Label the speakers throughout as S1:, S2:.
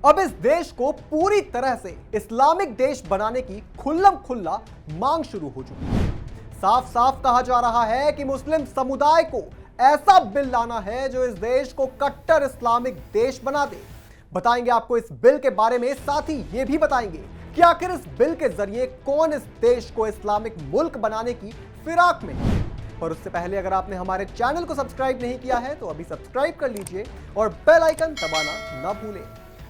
S1: अब इस देश को पूरी तरह से इस्लामिक देश बनाने की खुल्लम खुल्ला मांग शुरू हो चुकी है। साफ साफ कहा जा रहा है कि मुस्लिम समुदाय को ऐसा बिल लाना है जो इस देश को कट्टर इस्लामिक देश बना दे। बताएंगे आपको इस बिल के बारे में, साथ ही यह भी बताएंगे कि आखिर इस बिल के जरिए कौन इस देश को इस्लामिक मुल्क बनाने की फिराक में है। पर उससे पहले अगर आपने हमारे चैनल को सब्सक्राइब नहीं किया है तो अभी सब्सक्राइब कर लीजिए और बेल आइकन दबाना ना भूलें।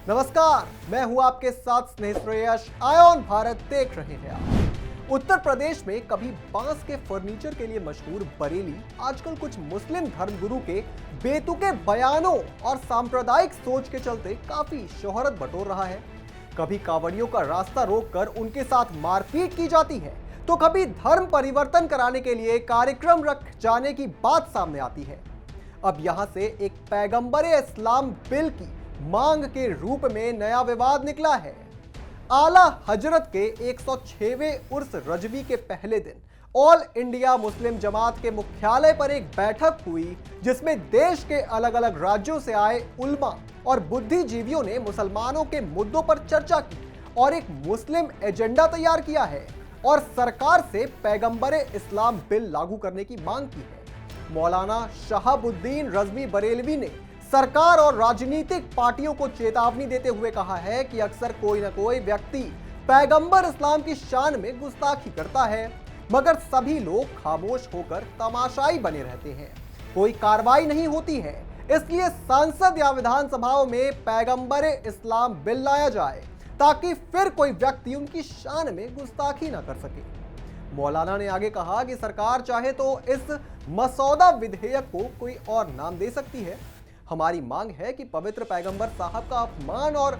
S1: नमस्कार, मैं हूं आपके साथ स्नेह श्रेयस। आयोन भारत देख रहे हैं आप। उत्तर प्रदेश में कभी बांस के फर्नीचर के लिए मशहूर बरेली आजकल कुछ मुस्लिम धर्मगुरु के बेतुके बयानों और सांप्रदायिक सोच के चलते काफी शोहरत बटोर रहा है। कभी कांवड़ियों का रास्ता रोककर उनके साथ मारपीट की जाती है, तो कभी धर्म परिवर्तन कराने के लिए कार्यक्रम रख जाने की बात सामने आती है। अब यहां से एक पैगंबरे इस्लाम बिल की मांग के रूप में नया विवाद निकला है। आला हजरत के 106वें उर्स रजवी के पहले दिन ऑल इंडिया मुस्लिम जमात के मुख्यालय पर एक बैठक हुई, जिसमें देश के अलग अलग राज्यों से आए उल्मा और बुद्धिजीवियों ने मुसलमानों के मुद्दों पर चर्चा की और एक मुस्लिम एजेंडा तैयार किया है और सरकार से पैगंबरे इस्लाम बिल लागू करने की मांग की है। मौलाना शहाबुद्दीन रज़वी बरेलवी ने सरकार और राजनीतिक पार्टियों को चेतावनी देते हुए कहा है कि अक्सर कोई न कोई व्यक्ति पैगंबर इस्लाम की शान में गुस्ताखी करता है, मगर सभी लोग खामोश होकर तमाशाई बने रहते हैं, कोई कार्रवाई नहीं होती है। इसलिए संसद या विधानसभाओं में पैगंबरे इस्लाम बिल लाया जाए ताकि फिर कोई व्यक्ति उनकी शान में गुस्ताखी न कर सके। मौलाना ने आगे कहा कि सरकार चाहे तो इस मसौदा विधेयक को कोई और नाम दे सकती है। हमारी मांग है कि पवित्र पैगंबर साहब का अपमान और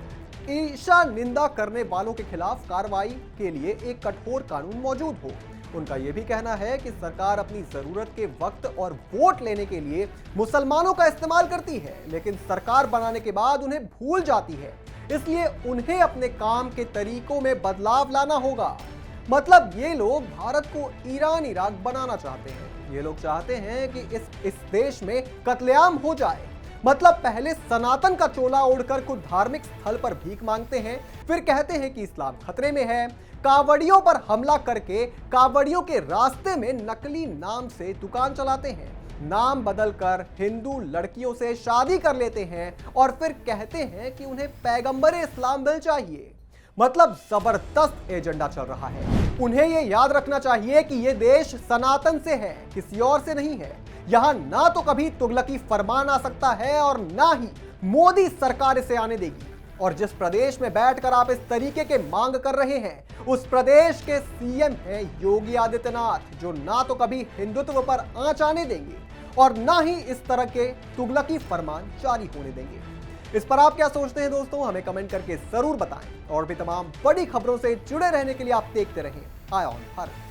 S1: ईशा निंदा करने वालों के खिलाफ कार्रवाई के लिए एक कठोर कानून मौजूद हो। उनका यह भी कहना है कि सरकार अपनी जरूरत के वक्त और वोट लेने के लिए मुसलमानों का इस्तेमाल करती है, लेकिन सरकार बनाने के बाद उन्हें भूल जाती है। इसलिए उन्हें अपने काम के तरीकों में बदलाव लाना होगा। मतलब ये लोग भारत को ईरान इराक बनाना चाहते हैं। ये लोग चाहते हैं कि इस देश में कत्लेआम हो जाए। मतलब पहले सनातन का चोला ओढ़कर खुद धार्मिक स्थल पर भीख मांगते हैं, फिर कहते हैं कि इस्लाम खतरे में है। कांवड़ियों पर हमला करके कांवड़ियों के रास्ते में नकली नाम से दुकान चलाते हैं, नाम बदलकर हिंदू लड़कियों से शादी कर लेते हैं और फिर कहते हैं कि उन्हें पैगंबरे इस्लाम बिल चाहिए। मतलब जबरदस्त एजेंडा चल रहा है। उन्हें यह याद रखना चाहिए कि यह देश सनातन से है, किसी और से नहीं है। यहां ना तो कभी तुगलकी फरमान आ सकता है और ना ही मोदी सरकार इसे आने देगी। और जिस प्रदेश में बैठकर आप इस तरीके के मांग कर रहे हैं, उस प्रदेश के सीएम हैं योगी आदित्यनाथ, जो ना तो कभी हिंदुत्व पर आंच आने देंगे और ना ही इस तरह के तुगलकी फरमान जारी होने देंगे। इस पर आप क्या सोचते हैं दोस्तों, हमें कमेंट करके जरूर बताएं। और भी तमाम बड़ी खबरों से जुड़े रहने के लिए आप देखते रहें आयोन भारत।